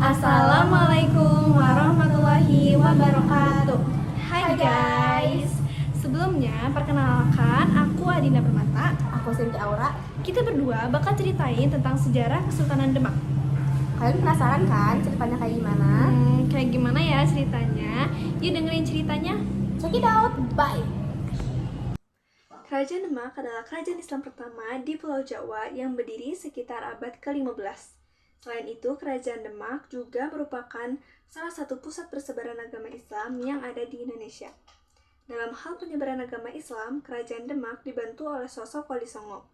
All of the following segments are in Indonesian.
Assalamualaikum warahmatullahi wabarakatuh. Hai guys. Sebelumnya perkenalkan, aku Adina Permata. Aku Sinti Aura. Kita berdua bakal ceritain tentang sejarah Kesultanan Demak. Kalian penasaran kan ceritanya kayak gimana? Kayak gimana ya ceritanya? Yuk dengerin ceritanya. Check it out, bye! Kerajaan Demak adalah kerajaan Islam pertama di Pulau Jawa yang berdiri sekitar abad ke-15. Selain itu, Kerajaan Demak juga merupakan salah satu pusat persebaran agama Islam yang ada di Indonesia. Dalam hal penyebaran agama Islam, Kerajaan Demak dibantu oleh sosok Wali Songo,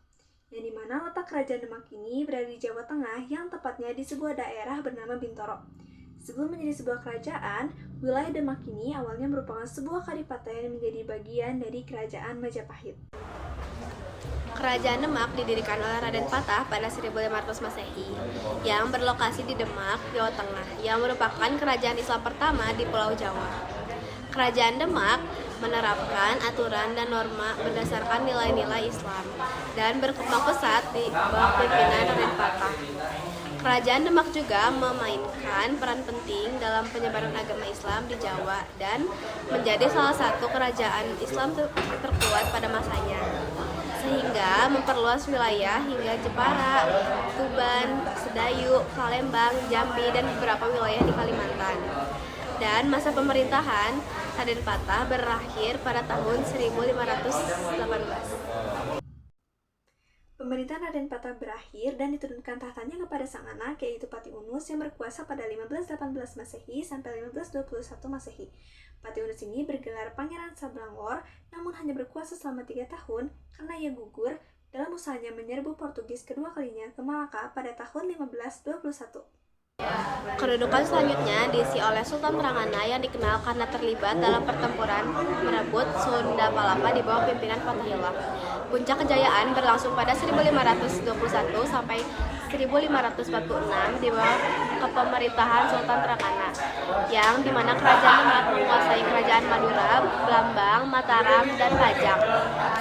yang dimana letak Kerajaan Demak ini berada di Jawa Tengah, yang tepatnya di sebuah daerah bernama Bintoro. Sebelum menjadi sebuah kerajaan, wilayah Demak ini awalnya merupakan sebuah kadipaten yang menjadi bagian dari Kerajaan Majapahit. Kerajaan Demak didirikan oleh Raden Patah pada 1500 Masehi yang berlokasi di Demak, Jawa Tengah, yang merupakan kerajaan Islam pertama di Pulau Jawa. Kerajaan Demak menerapkan aturan dan norma berdasarkan nilai-nilai Islam dan berkembang pesat di bawah pimpinan Raden Patah. Kerajaan Demak juga memainkan peran penting dalam penyebaran agama Islam di Jawa dan menjadi salah satu kerajaan Islam terkuat pada masanya, sehingga memperluas wilayah hingga Jepara, Tuban, Sedayu, Palembang, Jambi, dan beberapa wilayah di Kalimantan. Dan masa pemerintahan Raden Patah berakhir pada tahun 1518. Pemerintahan Raden Patah berakhir dan diturunkan tahtanya kepada sang anak, yaitu Pati Unus, yang berkuasa pada 1518 Masehi sampai 1521 Masehi. Pati Unus ini bergelar Pangeran Sablangor, namun hanya berkuasa selama 3 tahun karena ia gugur dalam usahanya menyerbu Portugis kedua kalinya ke Malaka pada tahun 1521. Kedudukan selanjutnya diisi oleh Sultan Trengana yang dikenal karena terlibat dalam pertempuran merebut Sunda Palapa di bawah pimpinan Fathahillah. Puncak kejayaan berlangsung pada 1521 sampai 1546 di bawah kepemerintahan Sultan Trengana, yang dimana kerajaan Demak menguasai kerajaan Madura, Blambang, Mataram, dan Pajang,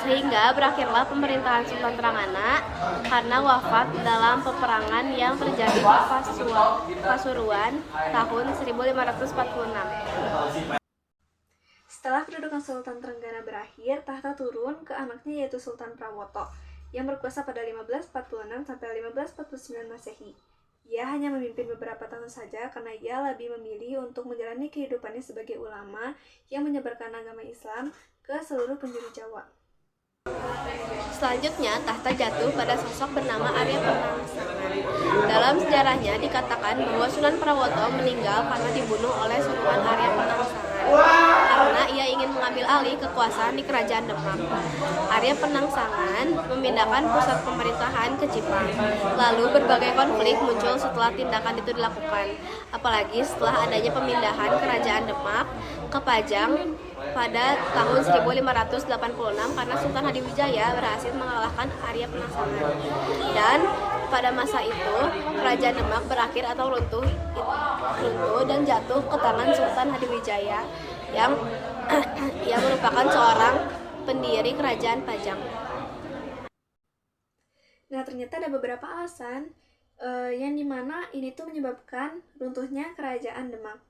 sehingga berakhirlah pemerintahan Sultan Trengana karena wafat dalam peperangan yang terjadi di Pasuruan tahun 1546. Setelah kedudukan Sultan Trenggana berakhir, tahta turun ke anaknya, yaitu Sultan Prawoto, yang berkuasa pada 1546 sampai 1549 Masehi. Ia hanya memimpin beberapa tahun saja karena ia lebih memilih untuk menjalani kehidupannya sebagai ulama yang menyebarkan agama Islam ke seluruh penjuru Jawa. Selanjutnya, tahta jatuh pada sosok bernama Arya Penangsangan. Dalam sejarahnya dikatakan bahwa Sunan Prawoto meninggal karena dibunuh oleh Sultan Arya Penangsangan karena ia ingin mengambil alih kekuasaan di Kerajaan Demak. Arya Penangsangan memindahkan pusat pemerintahan ke Jipang. Lalu berbagai konflik muncul setelah tindakan itu dilakukan, apalagi setelah adanya pemindahan Kerajaan Demak ke Pajang pada tahun 1586 karena Sultan Hadiwijaya berhasil mengalahkan Arya Penangsangan. Dan pada masa itu Kerajaan Demak berakhir atau runtuh dan jatuh ke tangan Sultan Hadiwijaya yang ia merupakan seorang pendiri Kerajaan Pajang. Nah, ternyata ada beberapa alasan yang dimana ini tuh menyebabkan runtuhnya Kerajaan Demak.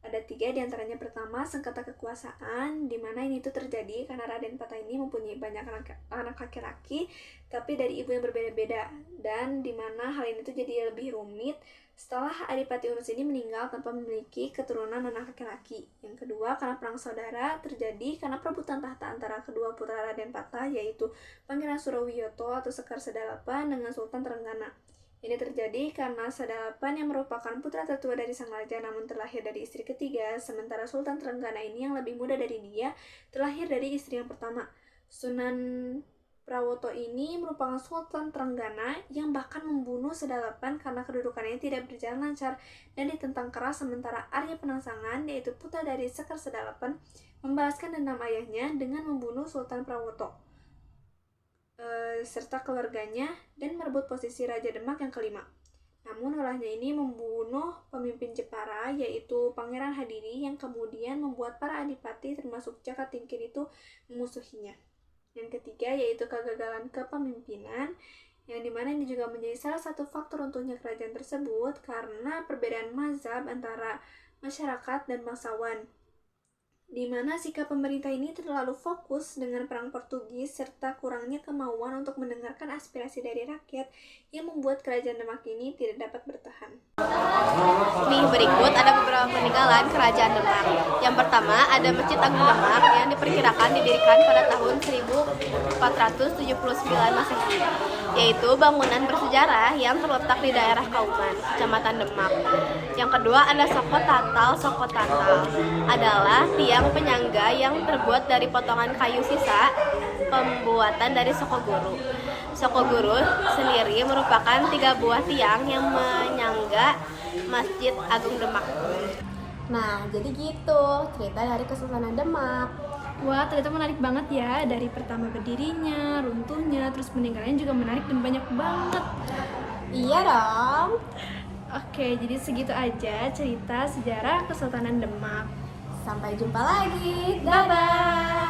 Ada 3 diantaranya. Pertama, sengketa kekuasaan, di mana ini tuh terjadi karena Raden Patah ini mempunyai banyak anak laki-laki, tapi dari ibu yang berbeda-beda, dan di mana hal ini tuh jadi lebih rumit setelah Adipati Unus ini meninggal tanpa memiliki keturunan anak laki-laki. Yang kedua, karena perang saudara terjadi karena perebutan tahta antara kedua putra Raden Patah, yaitu Pangeran Surawiyoto atau Sekar Sedalapan dengan Sultan Trenggana. Ini terjadi karena Sedalapan yang merupakan putra tertua dari sang raja namun terlahir dari istri ketiga, sementara Sultan Trenggana ini yang lebih muda dari dia terlahir dari istri yang pertama. Sunan Prawoto ini merupakan Sultan Trenggana yang bahkan membunuh Sedalapan karena kedudukannya tidak berjalan lancar dan ditentang keras, sementara Arya Penangsangan, yaitu putra dari Sekar Sedalapan, membalaskan dendam ayahnya dengan membunuh Sultan Prawoto serta keluarganya dan merebut posisi Raja Demak yang kelima. Namun ulahnya ini membunuh pemimpin Jepara, yaitu Pangeran Hadiri, yang kemudian membuat para adipati termasuk Jaka Tingkir itu memusuhinya. Yang ketiga yaitu kegagalan kepemimpinan, yang dimana ini juga menjadi salah satu faktor runtuhnya kerajaan tersebut karena perbedaan mazhab antara masyarakat dan bangsawan, di mana sikap pemerintah ini terlalu fokus dengan perang Portugis serta kurangnya kemauan untuk mendengarkan aspirasi dari rakyat yang membuat kerajaan Demak ini tidak dapat bertahan. Nih berikut ada beberapa peninggalan kerajaan Demak. Yang pertama ada Masjid Agung Demak yang diperkirakan didirikan pada tahun 1479 Masehi, yaitu bangunan bersejarah yang terletak di daerah Kauman, Kecamatan Demak. Yang kedua ada Soko Tatal. Soko Tatal adalah tiang penyangga yang terbuat dari potongan kayu sisa pembuatan dari Soko Guru. Soko Guru sendiri merupakan 3 buah tiang yang menyangga Masjid Agung Demak. Nah, jadi gitu cerita dari Kesultanan Demak. Wah, ternyata menarik banget ya, dari pertama berdirinya, runtuhnya, terus meninggalnya juga menarik dan banyak banget. Iya dong. Oke, jadi segitu aja cerita sejarah Kesultanan Demak. Sampai jumpa lagi. Dadah.